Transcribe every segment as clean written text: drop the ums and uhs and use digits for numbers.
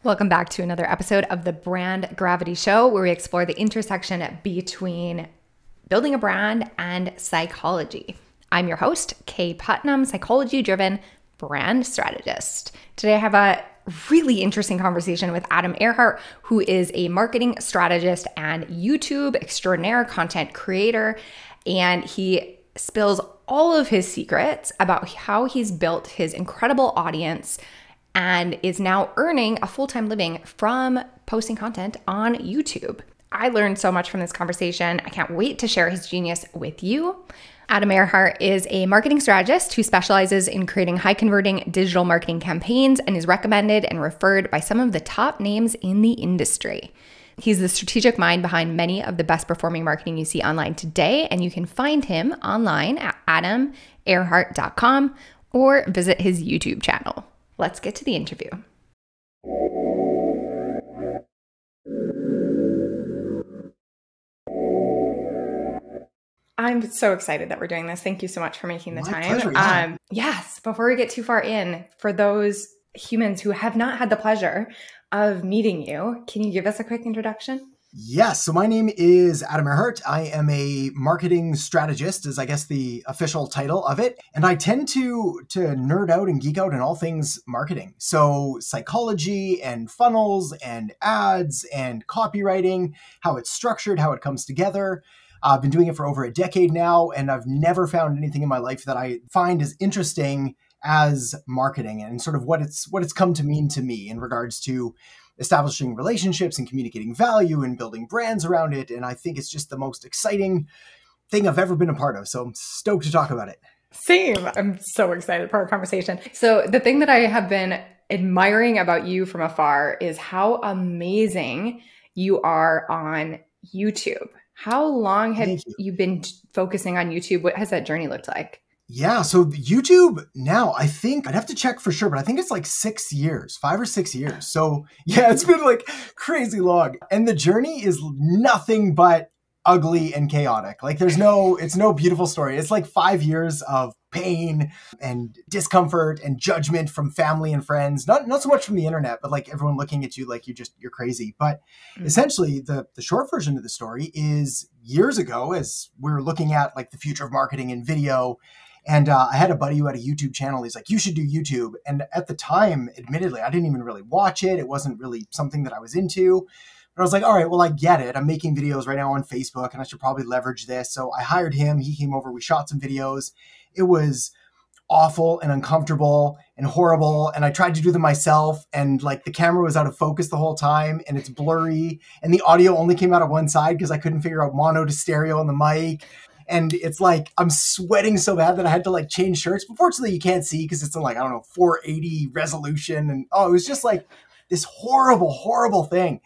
Welcome back to another episode of the Brand Gravity Show, where we explore the intersection between building a brand and psychology. I'm your host, Kay Putnam, psychology-driven brand strategist. Today I have a really interesting conversation with Adam Erhart, who is a marketing strategist and YouTube extraordinaire content creator, and he spills all of his secrets about how he's built his incredible audience and is now earning a full-time living from posting content on YouTube. I learned so much from this conversation. I can't wait to share his genius with you. Adam Erhart is a marketing strategist who specializes in creating high-converting digital marketing campaigns and is recommended and referred by some of the top names in the industry. He's the strategic mind behind many of the best performing marketing you see online today, and you can find him online at adamerhart.com or visit his YouTube channel. Let's get to the interview. I'm so excited that we're doing this. Thank you so much for making the time. Pleasure, yeah. Yes, before we get too far in, for those humans who have not had the pleasure of meeting you, can you give us a quick introduction? Yes. So my name is Adam Erhart. I am a marketing strategist, is I guess the official title of it. And I tend to nerd out and geek out in all things marketing. So psychology and funnels and ads and copywriting, how it's structured, how it comes together. I've been doing it for over a decade now, and I've never found anything in my life that I find as interesting as marketing and sort of what it's come to mean to me in regards to establishing relationships and communicating value and building brands around it. And I think it's just the most exciting thing I've ever been a part of. So I'm stoked to talk about it. Same. I'm so excited for our conversation. So the thing that I have been admiring about you from afar is how amazing you are on YouTube. How long have you been focusing on YouTube? What has that journey looked like? Yeah, so YouTube now, I think, I'd have to check for sure, but I think it's like 6 years, 5 or 6 years. So yeah, it's been like crazy long. And the journey is nothing but ugly and chaotic. Like it's no beautiful story. It's like 5 years of pain and discomfort and judgment from family and friends. Not so much from the internet, but like everyone looking at you like you're crazy. But essentially the short version of the story is years ago, as we were looking at like the future of marketing and video. And I had a buddy who had a YouTube channel. He's like, you should do YouTube. And at the time, admittedly, I didn't even really watch it. It wasn't really something that I was into. But I was like, all right, well, I get it. I'm making videos right now on Facebook and I should probably leverage this. So I hired him. He came over. We shot some videos. It was awful and uncomfortable and horrible. And I tried to do them myself. And like the camera was out of focus the whole time and it's blurry. And the audio only came out of one side because I couldn't figure out mono to stereo on the mic. And it's like, I'm sweating so bad that I had to like change shirts. But fortunately you can't see because it's in like, I don't know, 480 resolution. And it was just like this horrible, horrible thing.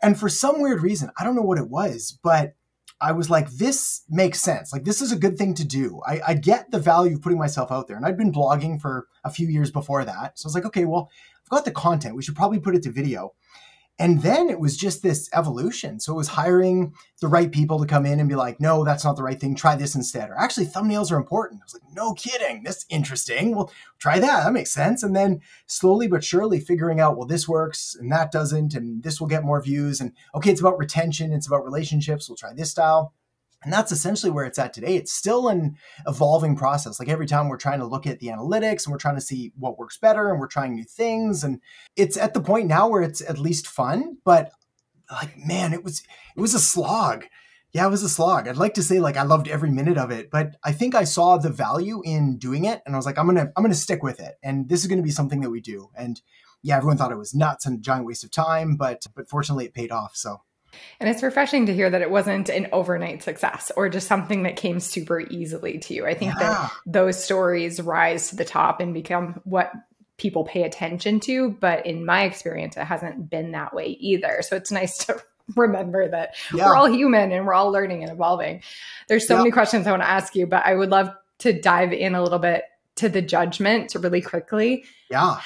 And for some weird reason, I don't know what it was, but I was like, this makes sense. Like, this is a good thing to do. I get the value of putting myself out there. And I'd been blogging for a few years before that. So I was like, okay, well, I've got the content. We should probably put it to video. And then it was just this evolution. So it was hiring the right people to come in and be like, no, that's not the right thing. Try this instead. Or actually, thumbnails are important. I was like, no kidding. That's interesting. Well, try that. That makes sense. And then slowly but surely figuring out, well, this works and that doesn't. And this will get more views. And okay, it's about retention. It's about relationships. We'll try this style. And that's essentially where it's at today. It's still an evolving process. Like every time we're trying to look at the analytics and we're trying to see what works better and we're trying new things. And it's at the point now where it's at least fun, but like, man, it was a slog. Yeah, it was a slog. I'd like to say like I loved every minute of it, but I think I saw the value in doing it. And I was like, I'm going to stick with it. And this is going to be something that we do. And yeah, everyone thought it was nuts and a giant waste of time, but fortunately it paid off. So. And it's refreshing to hear that it wasn't an overnight success or just something that came super easily to you. I think that those stories rise to the top and become what people pay attention to. But in my experience, it hasn't been that way either. So it's nice to remember that we're all human and we're all learning and evolving. There's so many questions I want to ask you, but I would love to dive in a little bit to the judgment really quickly. Yeah.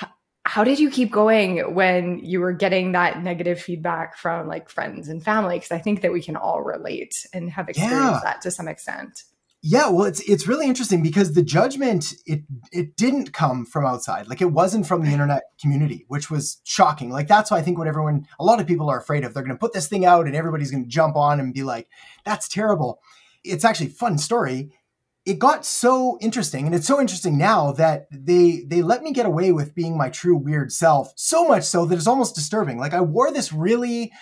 How did you keep going when you were getting that negative feedback from like friends and family? Because I think that we can all relate and have experienced that to some extent. Yeah, well, it's really interesting because the judgment, it didn't come from outside. Like, it wasn't from the internet community, which was shocking. Like, that's why I think what a lot of people are afraid of. They're going to put this thing out and everybody's going to jump on and be like, that's terrible. It's actually a fun story. It got so interesting, and it's so interesting now that they let me get away with being my true weird self, so much so that it's almost disturbing. Like, I wore this really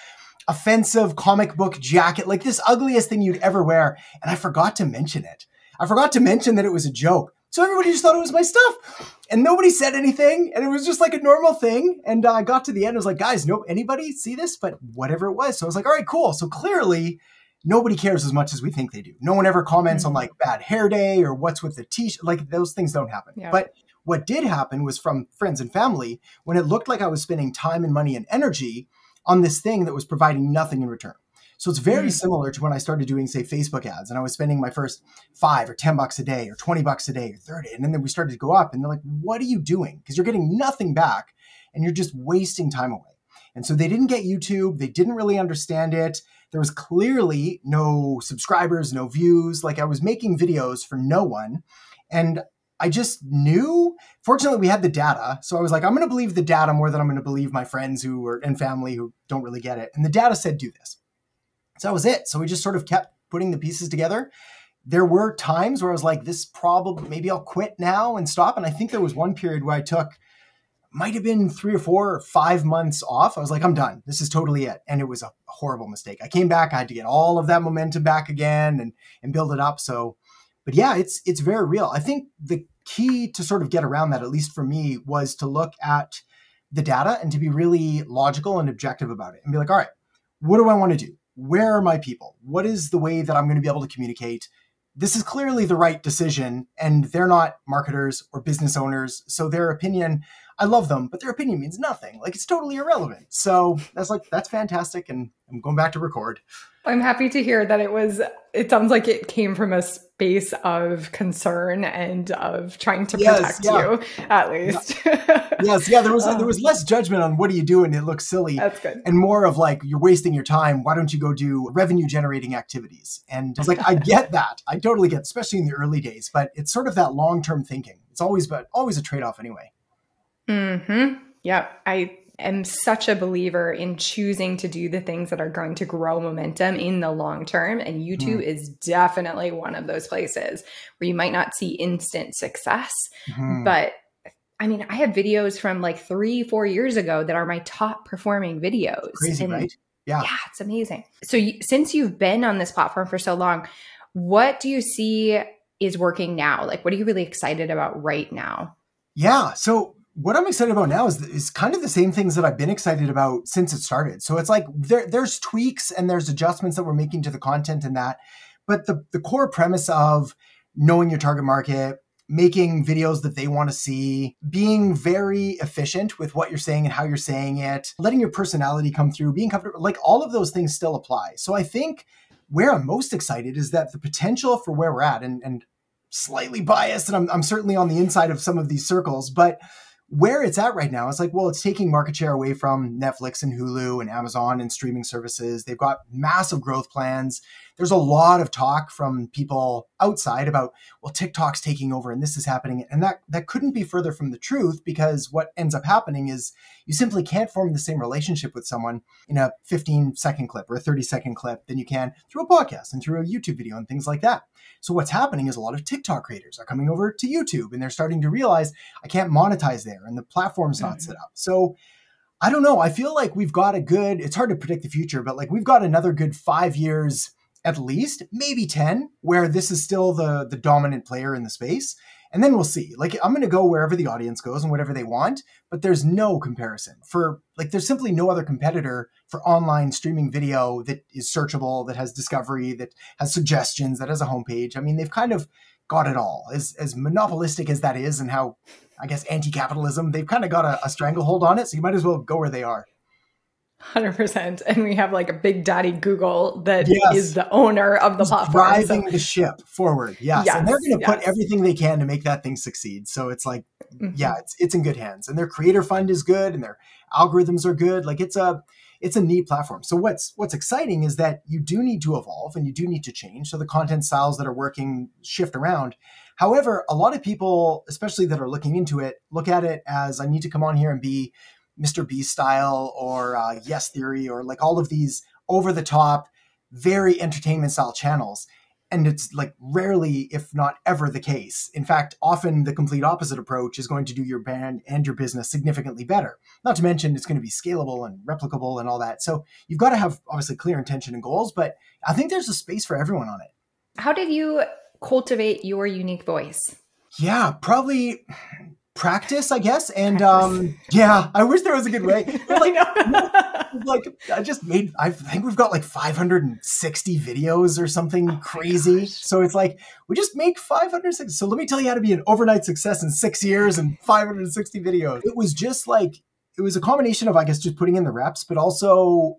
offensive comic book jacket, like this ugliest thing you'd ever wear. And I forgot to mention it. I forgot to mention that it was a joke. So everybody just thought it was my stuff and nobody said anything. And it was just like a normal thing. And I got to the end. I was like, guys, no, anybody see this? But whatever it was. So I was like, all right, cool. So clearly nobody cares as much as we think they do. No one ever comments on like bad hair day or what's with the t-shirt. Like, those things don't happen. Yeah. But what did happen was from friends and family, when it looked like I was spending time and money and energy on this thing that was providing nothing in return. So it's very similar to when I started doing, say, Facebook ads, and I was spending my first $5 or $10 a day or $20 a day or 30. And then we started to go up and they're like, what are you doing? Because you're getting nothing back and you're just wasting time away. And so they didn't get YouTube. They didn't really understand it. There was clearly no subscribers, no views. Like, I was making videos for no one. And I just knew, fortunately we had the data. So I was like, I'm going to believe the data more than I'm going to believe my friends and family who don't really get it. And the data said, do this. So that was it. So we just sort of kept putting the pieces together. There were times where I was like, maybe I'll quit now and stop. And I think there was one period where I took, might have been 3 or 4 or 5 months off. I was like, I'm done. This is totally it. And it was a horrible mistake. I came back. I had to get all of that momentum back again and build it up. But yeah, it's very real. I think the key to sort of get around that, at least for me, was to look at the data and to be really logical and objective about it and be like, all right, what do I want to do? Where are my people? What is the way that I'm going to be able to communicate? This is clearly the right decision, and they're not marketers or business owners. So their opinion, I love them, but their opinion means nothing. Like, it's totally irrelevant. So that's fantastic. And I'm going back to record. I'm happy to hear that it sounds like it came from a space of concern and of trying to protect you, at least. Yes. Yeah. There was less judgment on what do you do and it looks silly. That's good. And more of like, you're wasting your time. Why don't you go do revenue generating activities? And it's like, I get that. I totally get it, especially in the early days, but it's sort of that long-term thinking. It's always a trade-off anyway. Mm-hmm. Yeah. I am such a believer in choosing to do the things that are going to grow momentum in the long term. And YouTube is definitely one of those places where you might not see instant success. But I mean, I have videos from like 3-4 years ago that are my top performing videos. Crazy, right? Yeah. Yeah, it's amazing. So since you've been on this platform for so long, what do you see is working now? Like, what are you really excited about right now? Yeah. So what I'm excited about now is kind of the same things that I've been excited about since it started. So it's like there's tweaks and there's adjustments that we're making to the content and that. But the core premise of knowing your target market, making videos that they want to see, being very efficient with what you're saying and how you're saying it, letting your personality come through, being comfortable, like all of those things still apply. So I think where I'm most excited is that the potential for where we're at, and slightly biased, and I'm certainly on the inside of some of these circles, but where it's at right now, it's like, well, it's taking market share away from Netflix and Hulu and Amazon and streaming services. They've got massive growth plans. There's a lot of talk from people outside about, well, TikTok's taking over and this is happening. And that couldn't be further from the truth, because what ends up happening is you simply can't form the same relationship with someone in a 15-second clip or a 30-second clip than you can through a podcast and through a YouTube video and things like that. So what's happening is a lot of TikTok creators are coming over to YouTube and they're starting to realize I can't monetize there and the platform's not set up. So I don't know. I feel like we've got it's hard to predict the future, but like we've got another good 5 years at least, maybe 10, where this is still the dominant player in the space. And then we'll see. Like, I'm going to go wherever the audience goes and whatever they want, but there's no comparison there's simply no other competitor for online streaming video that is searchable, that has discovery, that has suggestions, that has a homepage. I mean, they've kind of got it all. As monopolistic as that is, and how, I guess, anti-capitalism, they've kind of got a stranglehold on it. So you might as well go where they are. 100%. And we have like a big daddy Google that is the owner of the platform. Driving the ship forward. Yes. And they're going to put everything they can to make that thing succeed. So it's like, it's in good hands. And their creator fund is good and their algorithms are good. Like it's it's a neat platform. So what's exciting is that you do need to evolve and you do need to change. So the content styles that are working shift around. However, a lot of people, especially that are looking into it, look at it as I need to come on here and be Mr. Beast style or Yes Theory or like all of these over the top, very entertainment style channels. And it's like rarely, if not ever, the case. In fact, often the complete opposite approach is going to do your brand and your business significantly better. Not to mention it's going to be scalable and replicable and all that. So you've got to have obviously clear intention and goals, but I think there's a space for everyone on it. How did you cultivate your unique voice? Yeah, probably practice, I guess. And yeah, I wish there was a good way. But I think we've got like 560 videos or something crazy. So it's like, we just make 560. So let me tell you how to be an overnight success in 6 years and 560 videos. It was just like, it was a combination of, I guess, just putting in the reps, but also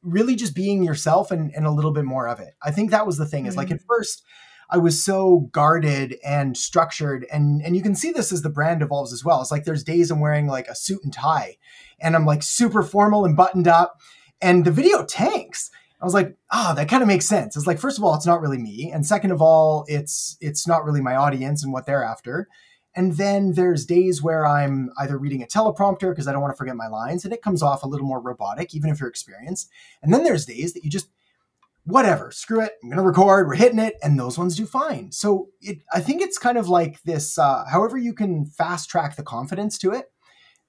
really just being yourself and a little bit more of it. I think that was the thing is like at first, I was so guarded and structured. And you can see this as the brand evolves as well. It's like there's days I'm wearing like a suit and tie and I'm like super formal and buttoned up and the video tanks. I was like, that kind of makes sense. It's like, first of all, it's not really me. And second of all, it's not really my audience and what they're after. And then there's days where I'm either reading a teleprompter because I don't want to forget my lines and it comes off a little more robotic, even if you're experienced. And then there's days that you just, whatever, screw it, I'm going to record, we're hitting it, and those ones do fine. So I think it's kind of like this, however you can fast track the confidence to it,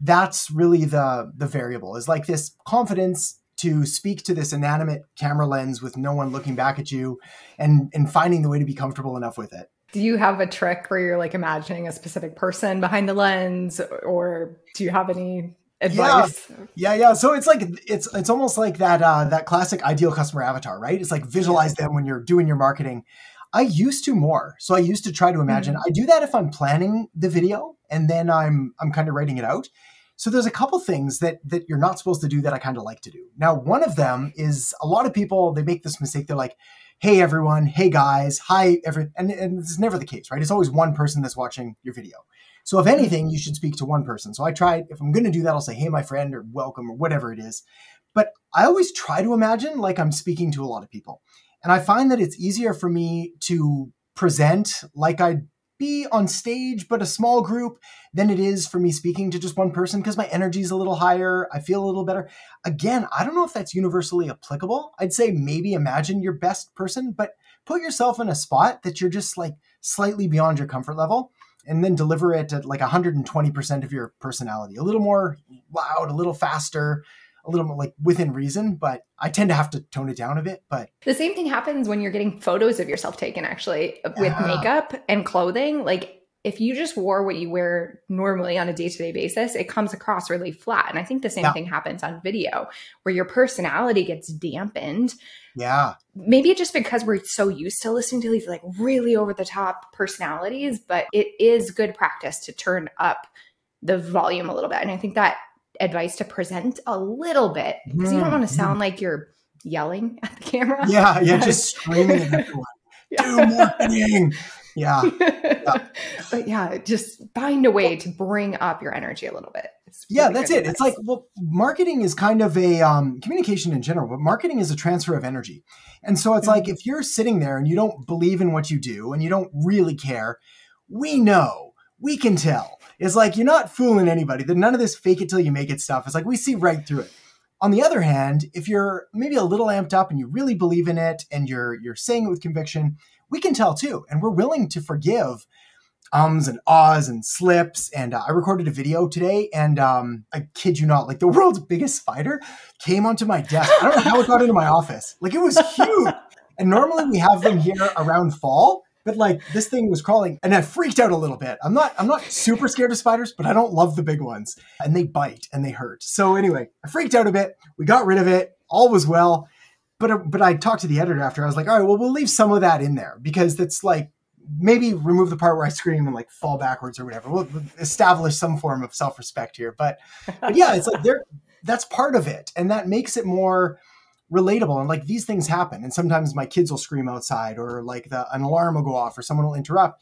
that's really the variable, is like this confidence to speak to this inanimate camera lens with no one looking back at you and finding the way to be comfortable enough with it. Do you have a trick where you're like imagining a specific person behind the lens, or do you have any advice? Yeah. So it's like, it's almost like that classic ideal customer avatar, right? It's like visualize them when you're doing your marketing. I used to more. So I used to try to imagine. I do that if I'm planning the video and then I'm kind of writing it out. So there's a couple things that you're not supposed to do that I kind of like to do. Now, one of them is a lot of people, they make this mistake. They're like, hey, everyone. Hey, guys. Hi, and this is never the case, right? It's always one person that's watching your video. So if anything, you should speak to one person. So I try, if I'm going to do that, I'll say, hey, my friend, or welcome, or whatever it is. But I always try to imagine like I'm speaking to a lot of people. And I find that it's easier for me to present like I'd be on stage, but a small group, than it is for me speaking to just one person because my energy is a little higher. I feel a little better. Again, I don't know if that's universally applicable. I'd say maybe imagine your best person, but put yourself in a spot that you're just like slightly beyond your comfort level and then deliver it at like 120% of your personality, a little more loud, a little faster, a little more like within reason, but I tend to have to tone it down a bit. But the same thing happens when you're getting photos of yourself taken, actually, with makeup and clothing. Like if you just wore what you wear normally on a day-to-day basis, it comes across really flat. And I think the same thing happens on video where your personality gets dampened. Yeah. Maybe just because we're so used to listening to these like really over the top personalities, but it is good practice to turn up the volume a little bit. And I think that advice to present a little bit because you don't want to sound like you're yelling at the camera. Yeah. Just screaming at everyone. Do marketing. Yeah. But yeah, just find a way to bring up your energy a little bit. Yeah, that's it. It's like, well, marketing is kind of a communication in general, but marketing is a transfer of energy. And so it's like, if you're sitting there and you don't believe in what you do and you don't really care, we know, we can tell. It's like, you're not fooling anybody. That none of this fake it till you make it stuff. It's like, we see right through it. On the other hand, if you're maybe a little amped up and you really believe in it and you're saying it with conviction, we can tell too. And we're willing to forgive ums and ahs and slips. And I recorded a video today and I kid you not, like the world's biggest spider came onto my desk. I don't know how it got into my office. Like it was huge. And normally we have them here around fall, but like this thing was crawling and I freaked out a little bit. I'm not super scared of spiders, but I don't love the big ones and they bite and they hurt. So anyway, I freaked out a bit. We got rid of it. All was well. But I talked to the editor after. I was like, all right, well, we'll leave some of that in there because that's like, maybe remove the part where I scream and like fall backwards or whatever. We'll establish some form of self-respect here. But yeah, it's like that's part of it. And that makes it more relatable. And like these things happen. And sometimes my kids will scream outside or like an alarm will go off or someone will interrupt.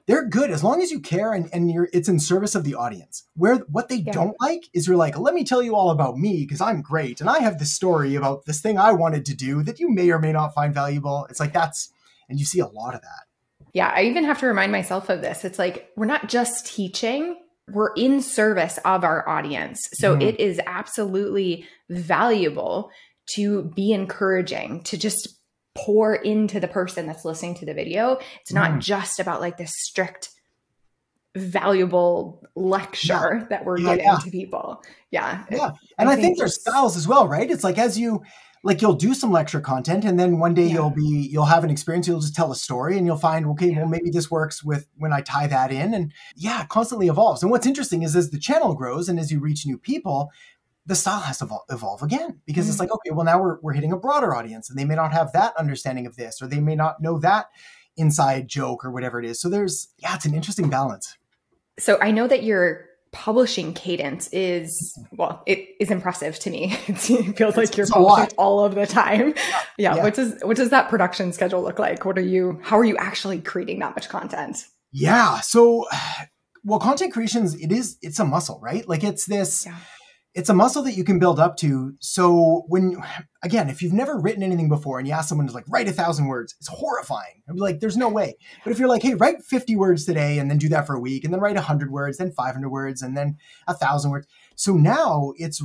they're good as long as you care and it's in service of the audience. Where what they don't like is you're like, let me tell you all about me because I'm great and I have this story about this thing I wanted to do that you may or may not find valuable. It's like and you see a lot of that. Yeah, I even have to remind myself of this. It's like, we're not just teaching, we're in service of our audience. So it is absolutely valuable to be encouraging, to just pour into the person that's listening to the video. It's not just about like this strict, valuable lecture that we're giving to people. Yeah. And I think there's styles as well, right? It's like you'll do some lecture content and then one day you'll have an experience, you'll just tell a story and you'll find, okay, well, maybe this works with when I tie that in, and it constantly evolves. And what's interesting is as the channel grows and as you reach new people, the style has to evolve again, because it's like, okay, well, now we're hitting a broader audience and they may not have that understanding of this, or they may not know that inside joke or whatever it is. So it's an interesting balance. So I know that your publishing cadence is, well, it is impressive to me. It feels like you're publishing all of the time. Yeah. What does that production schedule look like? How are you actually creating that much content? Yeah. So, well, content creations, it's a muscle, right? Like it's this, it's a muscle that you can build up to. So if you've never written anything before and you ask someone to like write 1,000 words, it's horrifying. I'd be like, there's no way. But if you're like, hey, write 50 words today and then do that for a week and then write 100 words, then 500 words and then 1,000 words. So now it's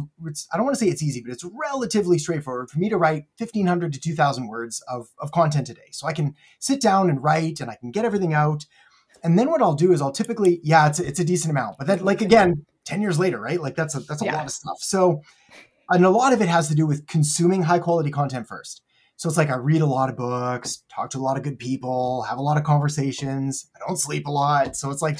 I don't want to say it's easy, but it's relatively straightforward for me to write 1,500 to 2,000 words of content a day. So I can sit down and write and I can get everything out. And then what I'll do is I'll typically, it's a decent amount, but then like, again, 10 years later, right? Like that's a lot of stuff. So, and a lot of it has to do with consuming high quality content first. So it's like, I read a lot of books, talk to a lot of good people, have a lot of conversations. I don't sleep a lot. So it's like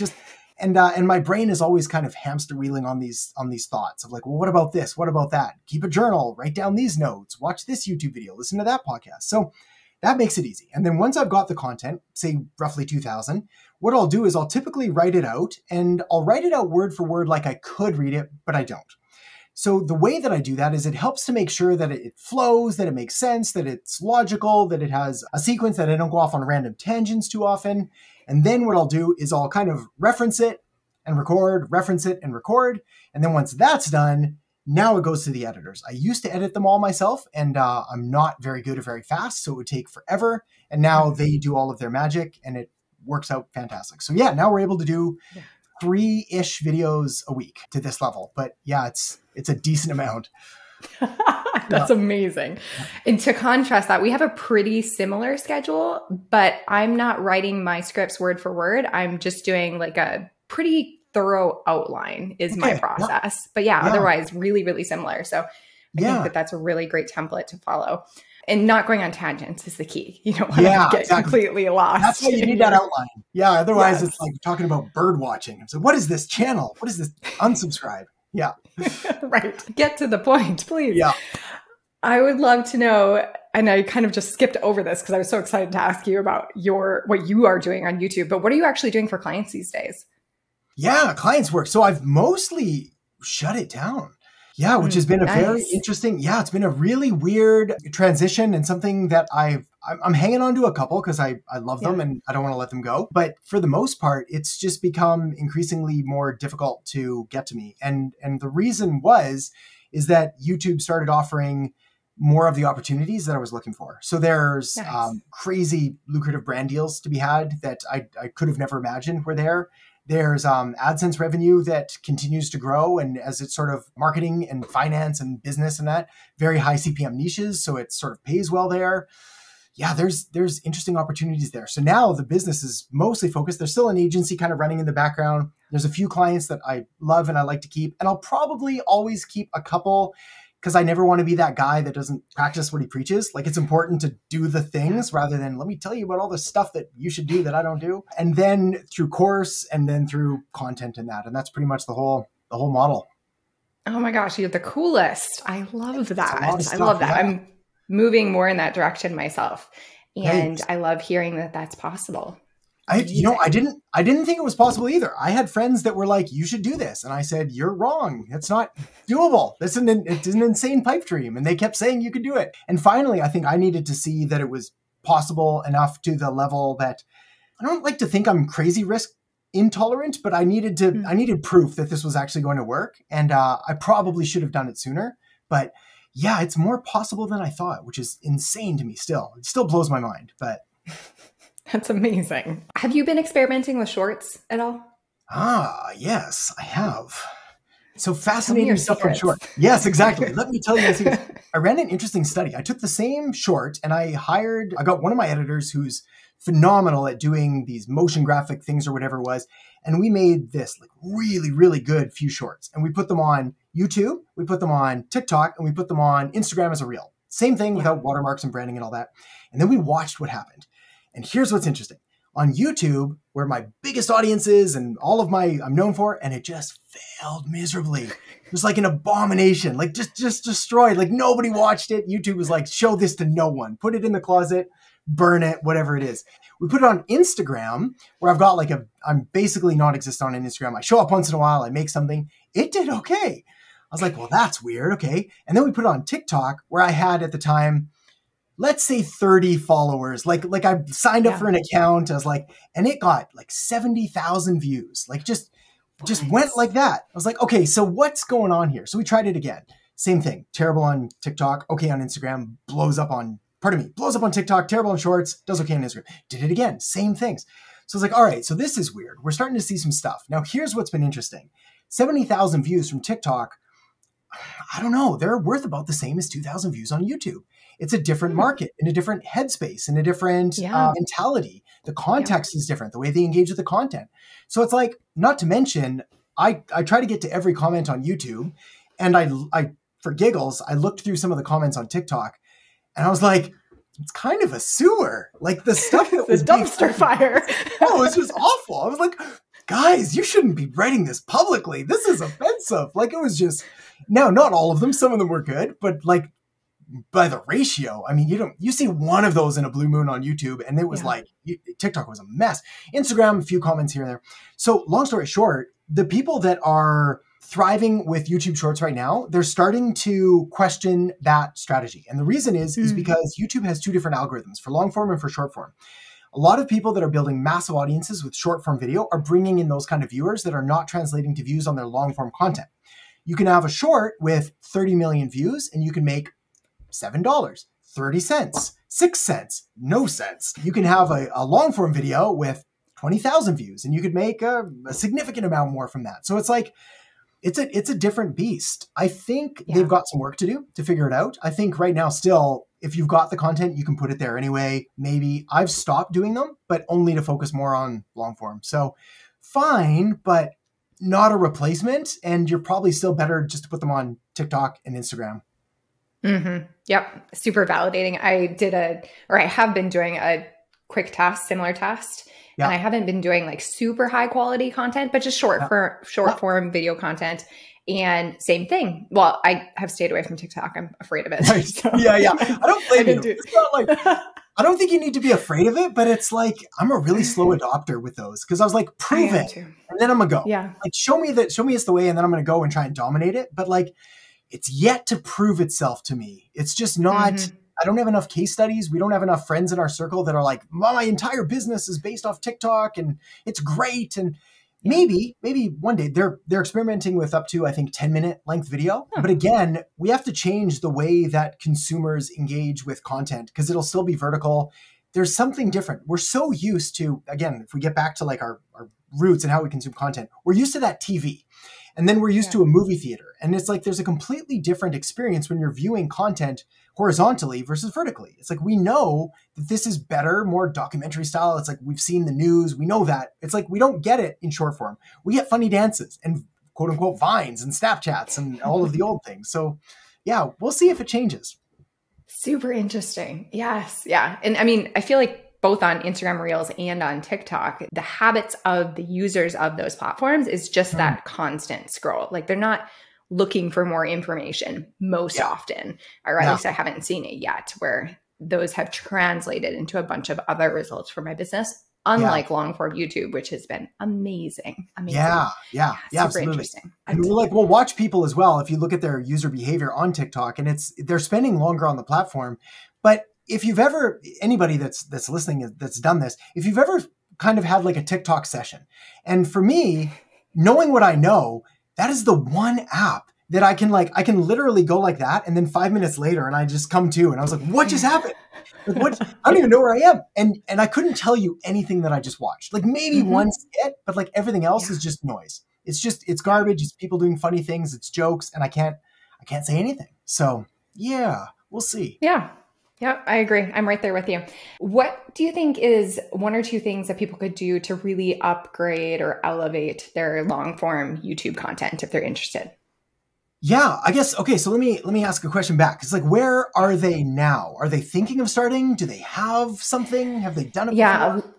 and my brain is always kind of hamster wheeling on these thoughts of like, well, what about this? What about that? Keep a journal, write down these notes, watch this YouTube video, listen to that podcast. So that makes it easy. And then once I've got the content, say roughly 2,000, what I'll do is I'll typically write it out, and I'll write it out word for word like I could read it, but I don't. So the way that I do that is it helps to make sure that it flows, that it makes sense, that it's logical, that it has a sequence, that I don't go off on random tangents too often. And then what I'll do is I'll kind of reference it and record, reference it and record. And then once that's done, now it goes to the editors. I used to edit them all myself, and I'm not very good or very fast, so it would take forever. And now they do all of their magic, and it works out fantastic. So now we're able to do 3-ish videos a week to this level. But it's a decent amount. That's amazing. And to contrast that, we have a pretty similar schedule, but I'm not writing my scripts word for word. I'm just doing like a pretty thorough outline is my process. But otherwise really, really similar. So I think that that's a really great template to follow. And not going on tangents is the key. You don't want to get completely lost. That's why you need that outline. Yeah, otherwise it's like talking about bird watching. So what is this channel? What is this? Unsubscribe. Yeah. Right. Get to the point, please. Yeah. I would love to know, and I kind of just skipped over this because I was so excited to ask you about what you are doing on YouTube, but what are you actually doing for clients these days? Yeah, clients work. So I've mostly shut it down. Yeah, which has been a very interesting, it's been a really weird transition, and something that I'm hanging on to a couple because I love them and I don't want to let them go. But for the most part, it's just become increasingly more difficult to get to me. And the reason is that YouTube started offering more of the opportunities that I was looking for. So there's crazy lucrative brand deals to be had that I could have never imagined were there. There's AdSense revenue that continues to grow, and as it's sort of marketing and finance and business and that, very high CPM niches, so it sort of pays well there. Yeah, there's interesting opportunities there. So now the business is mostly focused. There's still an agency kind of running in the background. There's a few clients that I love and I like to keep, and I'll probably always keep a couple because I never want to be that guy that doesn't practice what he preaches. Like, it's important to do the things rather than let me tell you about all the stuff that you should do that I don't do. And then through course and then through content and that. And that's pretty much the whole model. Oh my gosh, you're the coolest. I love that. I love that. I'm moving more in that direction myself. And I love hearing that that's possible. I didn't think it was possible either. I had friends that were like, you should do this. And I said, you're wrong. It's not doable. It's an insane pipe dream. And they kept saying you could do it. And finally, I think I needed to see that it was possible enough to the level that I don't like to think I'm crazy risk intolerant, but I needed proof that this was actually going to work. And I probably should have done it sooner. But yeah, it's more possible than I thought, which is insane to me still. It still blows my mind, but. That's amazing. Have you been experimenting with shorts at all? Yes, I have. So fascinating stuff on short. Yes, exactly. Let me tell you this. I ran an interesting study. I took the same short and I got one of my editors who's phenomenal at doing these motion graphic things or whatever it was. And we made this like really, really good few shorts. And we put them on YouTube, we put them on TikTok, and we put them on Instagram as a reel. Same thing without watermarks and branding and all that. And then we watched what happened. And here's what's interesting. On YouTube, where my biggest audience is and all of I'm known for, and it just failed miserably. It was like an abomination, like just destroyed. Like nobody watched it. YouTube was like, show this to no one. Put it in the closet, burn it, whatever it is. We put it on Instagram, where I've got I'm basically non-existent on Instagram. I show up once in a while, I make something. It did okay. I was like, well, that's weird. Okay. And then we put it on TikTok, where I had at the time, let's say 30 followers. Like I signed up for an account. I was like, and it got like 70,000 views. Like just went like that. I was like, okay, so what's going on here? So we tried it again. Same thing. Terrible on TikTok. Okay on Instagram. Blows up on TikTok. Terrible on Shorts. Does okay on Instagram. Did it again. Same things. So I was like, all right, so this is weird. We're starting to see some stuff. Now here's what's been interesting. 70,000 views from TikTok. I don't know. They're worth about the same as 2,000 views on YouTube. It's a different market, in a different headspace, in a different mentality. The context is different, the way they engage with the content. So it's like, not to mention, I try to get to every comment on YouTube, and I for giggles, I looked through some of the comments on TikTok, and I was like, it's kind of a sewer. Like the stuff that was dumpster fire. Oh, it was just awful. I was like, guys, you shouldn't be writing this publicly. This is offensive. Like it was just, now, not all of them. Some of them were good, but like by the ratio, I mean, you see one of those in a blue moon on YouTube, and it was like, TikTok was a mess. Instagram, a few comments here and there. So long story short, the people that are thriving with YouTube Shorts right now, they're starting to question that strategy. And the reason is because YouTube has two different algorithms, for long form and for short form. A lot of people that are building massive audiences with short form video are bringing in those kind of viewers that are not translating to views on their long form content. You can have a short with 30 million views and you can make $7, 30 cents, 6 cents, no cents. You can have a long form video with 20,000 views and you could make a significant amount more from that. So it's like, it's a different beast. I think they've got some work to do to figure it out. I think right now still, if you've got the content, you can put it there anyway. Maybe I've stopped doing them, but only to focus more on long form. So fine, but not a replacement. And you're probably still better just to put them on TikTok and Instagram. Mm-hmm. Yep. Super validating. I have been doing a quick test, similar test. Yeah. And I haven't been doing like super high quality content, but just short form video content. And same thing. Well, I have stayed away from TikTok. I'm afraid of it. Right. So. Yeah. I don't blame you. It's not like, I don't think you need to be afraid of it, but it's like, I'm a really slow adopter with those. Cause I was like, prove it. And then I'm gonna go. Yeah. Like show me it's the way. And then I'm going to go and try and dominate it. But like, it's yet to prove itself to me. It's just not, I don't have enough case studies. We don't have enough friends in our circle that are like, my entire business is based off TikTok and it's great. And maybe one day they're experimenting with up to, I think, 10-minute length video. But again, we have to change the way that consumers engage with content because it'll still be vertical. There's something different. We're so used to, again, if we get back to like our roots and how we consume content, we're used to that TV. And then we're used to a movie theater. And it's like there's a completely different experience when you're viewing content horizontally versus vertically. It's like we know that this is better, more documentary style. It's like we've seen the news. We know that. It's like we don't get it in short form. We get funny dances and quote unquote vines and Snapchats and all of the old things. So yeah, we'll see if it changes. Super interesting. Yes. Yeah. And I mean, I feel like both on Instagram Reels and on TikTok, the habits of the users of those platforms is just that constant scroll. Like they're not looking for more information most often, or at least I haven't seen it yet, where those have translated into a bunch of other results for my business, unlike long form YouTube, which has been amazing. Yeah, super absolutely. Interesting. And we'll watch people as well. If you look at their user behavior on TikTok, and they're spending longer on the platform, but if you've ever, anybody that's listening that's done this, if you've ever kind of had like a TikTok session. And for me, knowing what I know, that is the one app that I can literally go like that. And then 5 minutes later, and I just come to, and I was like, what just happened? Like, what? I don't even know where I am. And I couldn't tell you anything that I just watched. Like maybe one skit, but like everything else is just noise. It's garbage. It's people doing funny things. It's jokes. And I can't say anything. So yeah, we'll see. Yeah. Yeah, I agree. I'm right there with you. What do you think is one or two things that people could do to really upgrade or elevate their long form YouTube content if they're interested? Yeah, I guess. Okay, so let me ask a question back. It's like, where are they now? Are they thinking of starting? Do they have something? Have they done it before?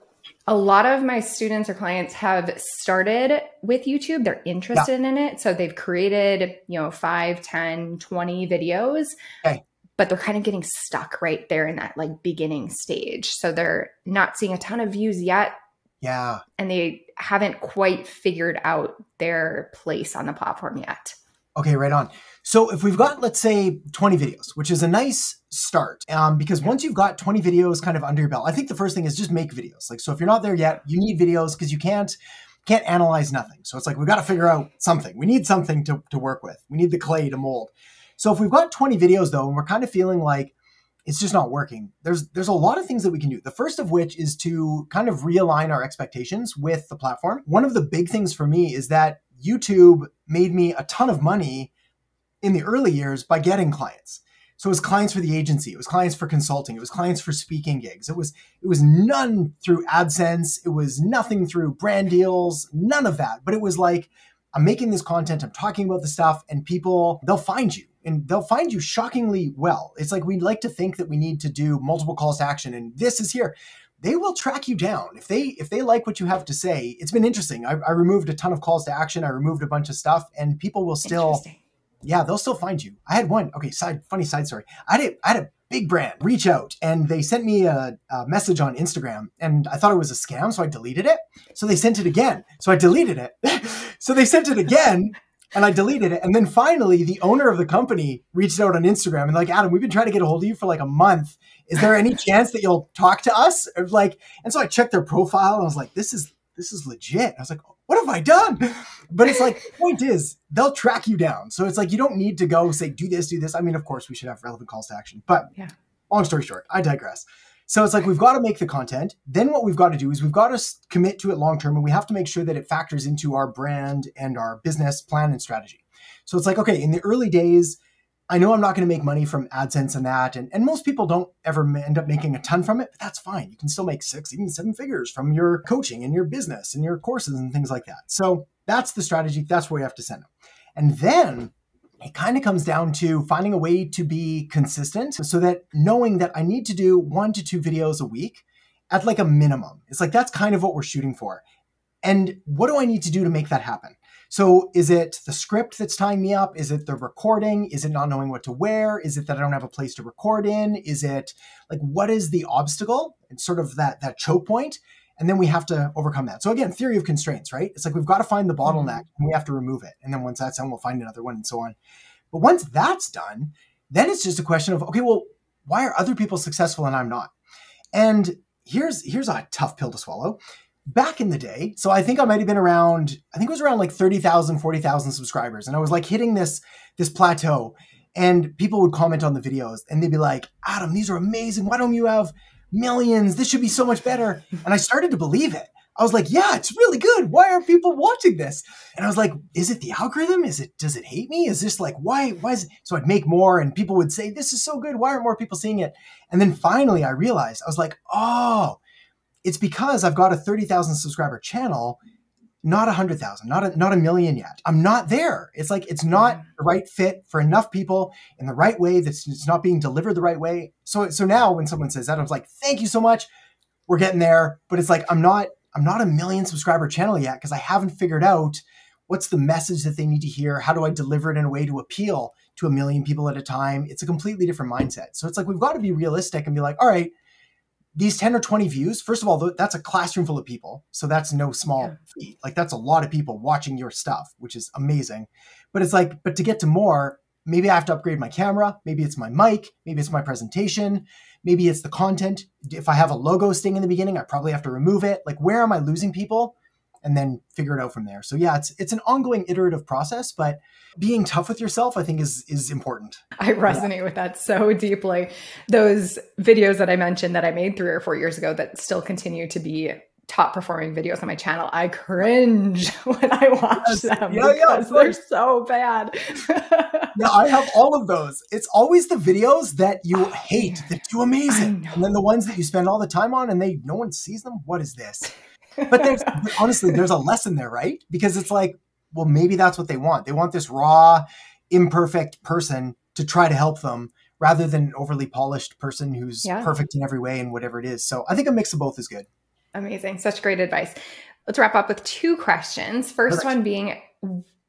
A lot of my students or clients have started with YouTube. They're interested in it. So they've created, 5, 10, 20 videos. Okay. But they're kind of getting stuck right there in that like beginning stage. So they're not seeing a ton of views yet. Yeah. And they haven't quite figured out their place on the platform yet. Okay, right on. So if we've got, let's say 20 videos, which is a nice start, because once you've got 20 videos kind of under your belt, I think the first thing is just make videos. Like, so if you're not there yet, you need videos because you can't analyze nothing. So it's like, we've got to figure out something. We need something to work with. We need the clay to mold. So if we've got 20 videos though, and we're kind of feeling like it's just not working, there's a lot of things that we can do. The first of which is to kind of realign our expectations with the platform. One of the big things for me is that YouTube made me a ton of money in the early years by getting clients. So it was clients for the agency, it was clients for consulting, it was clients for speaking gigs. It was none through AdSense, it was nothing through brand deals, none of that. But it was like, I'm making this content, I'm talking about the stuff, and people, they'll find you. And they'll find you shockingly well. It's like we'd like to think that we need to do multiple calls to action, and this is here. They will track you down. If they like what you have to say, it's been interesting. I removed a ton of calls to action. I removed a bunch of stuff, and people will still, they'll still find you. I had one, funny side story. I had a big brand reach out, and they sent me a message on Instagram, and I thought it was a scam, so I deleted it. So they sent it again. So I deleted it. So they sent it again. And I deleted it. And then finally, the owner of the company reached out on Instagram and like, Adam, we've been trying to get a hold of you for like a month. Is there any chance that you'll talk to us? And so I checked their profile and I was like, this is legit. I was like, what have I done? But it's like, the point is, they'll track you down. So it's like, you don't need to go say, do this. I mean, of course, we should have relevant calls to action. But long story short, I digress. So it's like, we've got to make the content. Then what we've got to do is we've got to commit to it long-term, and we have to make sure that it factors into our brand and our business plan and strategy. So it's like, okay, in the early days, I know I'm not going to make money from AdSense and that. And most people don't ever end up making a ton from it, but that's fine. You can still make 6, even 7 figures from your coaching and your business and your courses and things like that. So that's the strategy. That's where you have to send them. And then it kind of comes down to finding a way to be consistent, so that knowing that I need to do 1 to 2 videos a week at like a minimum. It's like, that's kind of what we're shooting for. And what do I need to do to make that happen? So is it the script that's tying me up? Is it the recording? Is it not knowing what to wear? Is it that I don't have a place to record in? Is it like, what is the obstacle? It's sort of that choke point. And then we have to overcome that. So again, theory of constraints, right? It's like, we've got to find the bottleneck and we have to remove it. And then once that's done, we'll find another one and so on. But once that's done, then it's just a question of, okay, well, why are other people successful and I'm not? And here's a tough pill to swallow. Back in the day, so I think I might have been around, it was around like 30,000, 40,000 subscribers. And I was like hitting this plateau, and people would comment on the videos and they'd be like, Adam, these are amazing. Why don't you have millions? This should be so much better. And I started to believe it. I was like, yeah, it's really good. Why are people watching this? And I was like, is it the algorithm? Does it hate me? Is this like, why is it? So I'd make more and people would say, this is so good. Why aren't more people seeing it? And then finally I realized, I was like, oh, it's because I've got a 30,000 subscriber channel, not 100,000, not a million yet. I'm not there. It's like, it's not the right fit for enough people in the right way. It's not being delivered the right way. So now when someone says that, I was like, thank you so much. We're getting there. But it's like, I'm not a million subscriber channel yet, because I haven't figured out what's the message that they need to hear. How do I deliver it in a way to appeal to 1 million people at a time? It's a completely different mindset. So it's like, we've got to be realistic and be like, all right, these 10 or 20 views, first of all, that's a classroom full of people. So that's no small feat. Like, that's a lot of people watching your stuff, which is amazing. But it's like, but to get to more, maybe I have to upgrade my camera. Maybe it's my mic. Maybe it's my presentation. Maybe it's the content. If I have a logo sting in the beginning, I probably have to remove it. Like, where am I losing people? And then figure it out from there. So yeah, it's an ongoing iterative process, but being tough with yourself, I think is important. I resonate with that so deeply. Those videos that I mentioned that I made 3 or 4 years ago that still continue to be top performing videos on my channel, I cringe when I watch them because they're so bad. Yeah, I have all of those. It's always the videos that you hate that do amazing. And then the ones that you spend all the time on and no one sees them. What is this? But honestly, there's a lesson there, right? Because it's like, well, maybe that's what they want. They want this raw, imperfect person to try to help them rather than an overly polished person who's perfect in every way and whatever it is. So I think a mix of both is good. Amazing. Such great advice. Let's wrap up with 2 questions. First one being,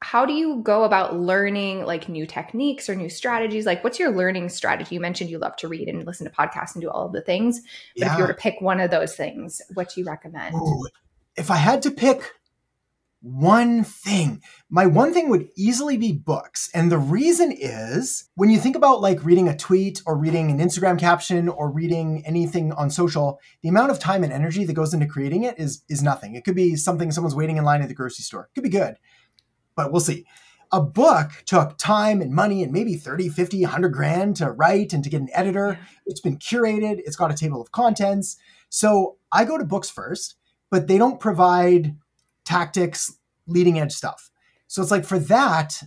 how do you go about learning like new techniques or new strategies? Like, what's your learning strategy? You mentioned you love to read and listen to podcasts and do all of the things. But if you were to pick one of those things, what do you recommend? Ooh, if I had to pick one thing, my one thing would easily be books. And the reason is when you think about like reading a tweet or reading an Instagram caption or reading anything on social, the amount of time and energy that goes into creating it is nothing. It could be something someone's waiting in line at the grocery store. It could be good, but we'll see. A book took time and money and maybe 30, 50, 100 grand to write and to get an editor. It's been curated. It's got a table of contents. So I go to books first, but they don't provide tactics, leading edge stuff. So it's like for that,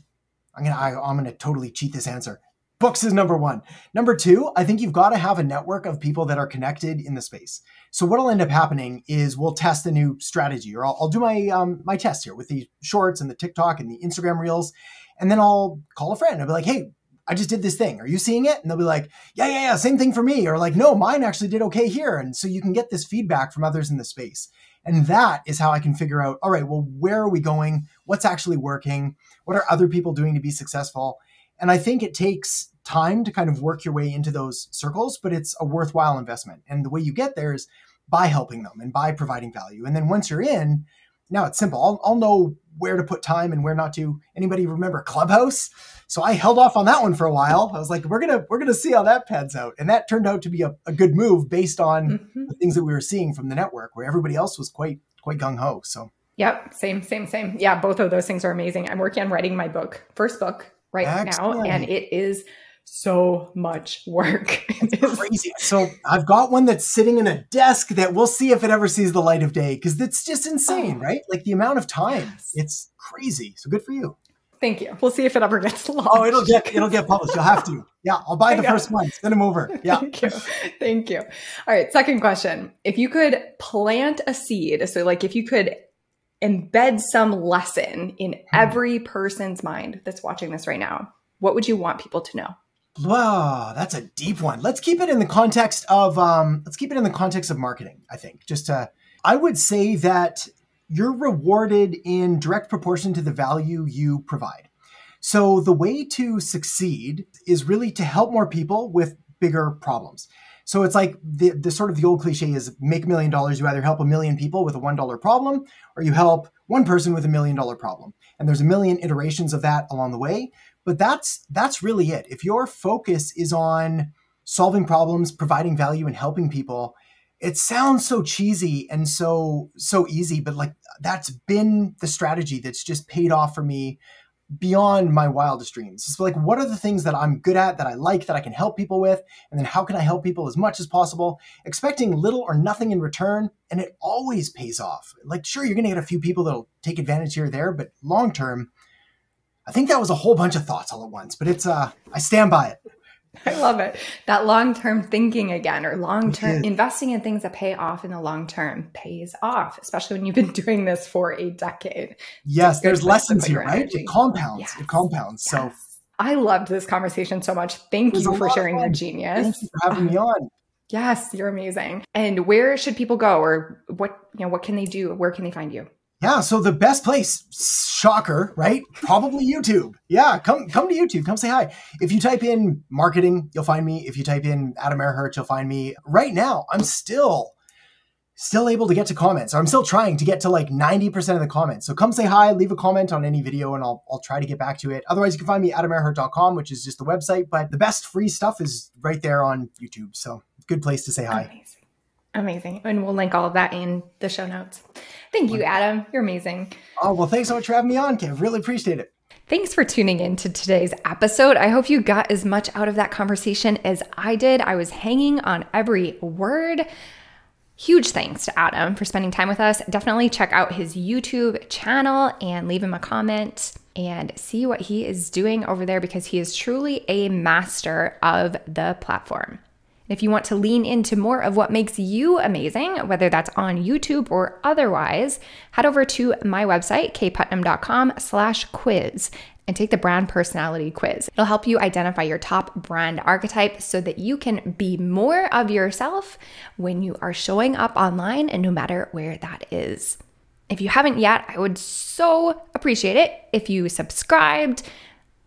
I'm gonna totally cheat this answer. Books is number 1. Number 2, I think you've got to have a network of people that are connected in the space. So what'll end up happening is we'll test a new strategy, or I'll do my test here with the shorts and the TikTok and the Instagram reels, and then I'll call a friend. I'll be like, hey, I just did this thing. Are you seeing it? And they'll be like, yeah, same thing for me. Or like, no, mine actually did okay here. And so you can get this feedback from others in the space. And that is how I can figure out, all right, well, where are we going? What's actually working? What are other people doing to be successful? And I think it takes time to kind of work your way into those circles, but it's a worthwhile investment. And the way you get there is by helping them and by providing value. And then once you're in, now it's simple. I'll know where to put time and where not to. Anybody remember Clubhouse? So I held off on that one for a while. I was like, we're gonna see how that pans out. And that turned out to be a good move based on the things that we were seeing from the network, where everybody else was quite gung-ho. So yep, same. Yeah, both of those things are amazing. I'm working on writing my first book right now, and it is so much work. It's crazy. So I've got one that's sitting in a desk that we'll see if it ever sees the light of day, because it's just insane, right? Like the amount of time, it's crazy. So good for you. Thank you. We'll see if it ever gets launched. Oh, it'll get published. You'll have to. Yeah, I'll buy the first one. Send them over. Yeah. Thank you. All right. Second question. If you could plant a seed, so like if you could embed some lesson in every person's mind that's watching this right now, what would you want people to know? Wow, that's a deep one. Let's keep it in the context of marketing, I think. I would say that you're rewarded in direct proportion to the value you provide. So the way to succeed is really to help more people with bigger problems. So it's like the sort of the old cliche is make $1 million. You either help 1 million people with a $1 problem, or you help one person with $1 million problem. And there's 1 million iterations of that along the way. But that's really it. If your focus is on solving problems, providing value, and helping people, it sounds so cheesy and so easy, but like that's been the strategy that's just paid off for me beyond my wildest dreams. It's like, what are the things that I'm good at, that I like, that I can help people with? And then how can I help people as much as possible, expecting little or nothing in return? And it always pays off. Like, sure, you're going to get a few people that'll take advantage here or there, but long term, I think that was a whole bunch of thoughts all at once, but it's, I stand by it. I love it. That long-term thinking again, or long-term investing in things that pay off in the long term pays off, especially when you've been doing this for a decade. Yes, there's lessons here, right? It compounds. Yes. It compounds. Yes. So I loved this conversation so much. Thank you for sharing your genius. Thank you for having me on. Yes, you're amazing. And where should people go, or what can they do? Where can they find you? Yeah, so the best place, shocker, right? Probably YouTube. Yeah, come to YouTube. Come say hi. If you type in marketing, you'll find me. If you type in Adam Ehrhart, you'll find me. Right now, I'm still still able to get to comments. I'm still trying to get to like 90% of the comments. So come say hi, leave a comment on any video, and I'll try to get back to it. Otherwise, you can find me at adamerhart.com, which is just the website. But the best free stuff is right there on YouTube. So good place to say hi. Amazing. And we'll link all of that in the show notes. Thank you, Adam. You're amazing. Oh, well, thanks so much for having me on, Kev. Really appreciate it. Thanks for tuning in to today's episode. I hope you got as much out of that conversation as I did. I was hanging on every word. Huge thanks to Adam for spending time with us. Definitely check out his YouTube channel and leave him a comment and see what he is doing over there, because he is truly a master of the platform. If you want to lean into more of what makes you amazing, whether that's on YouTube or otherwise, head over to my website, kputnam.com/quiz, and take the brand personality quiz. It'll help you identify your top brand archetype so that you can be more of yourself when you are showing up online, and no matter where that is. If you haven't yet, I would so appreciate it if you subscribed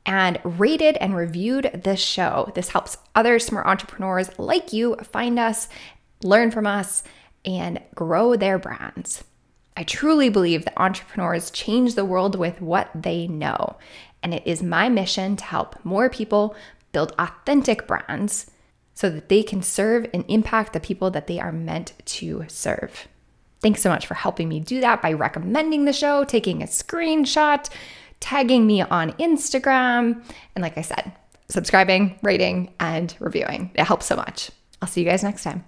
and rated and reviewed this show. This helps other smart entrepreneurs like you find us, learn from us, and grow their brands. I truly believe that entrepreneurs change the world with what they know. And it is my mission to help more people build authentic brands so that they can serve and impact the people that they are meant to serve. Thanks so much for helping me do that by recommending the show, taking a screenshot, tagging me on Instagram, and like I said, subscribing, rating, and reviewing. It helps so much. I'll see you guys next time.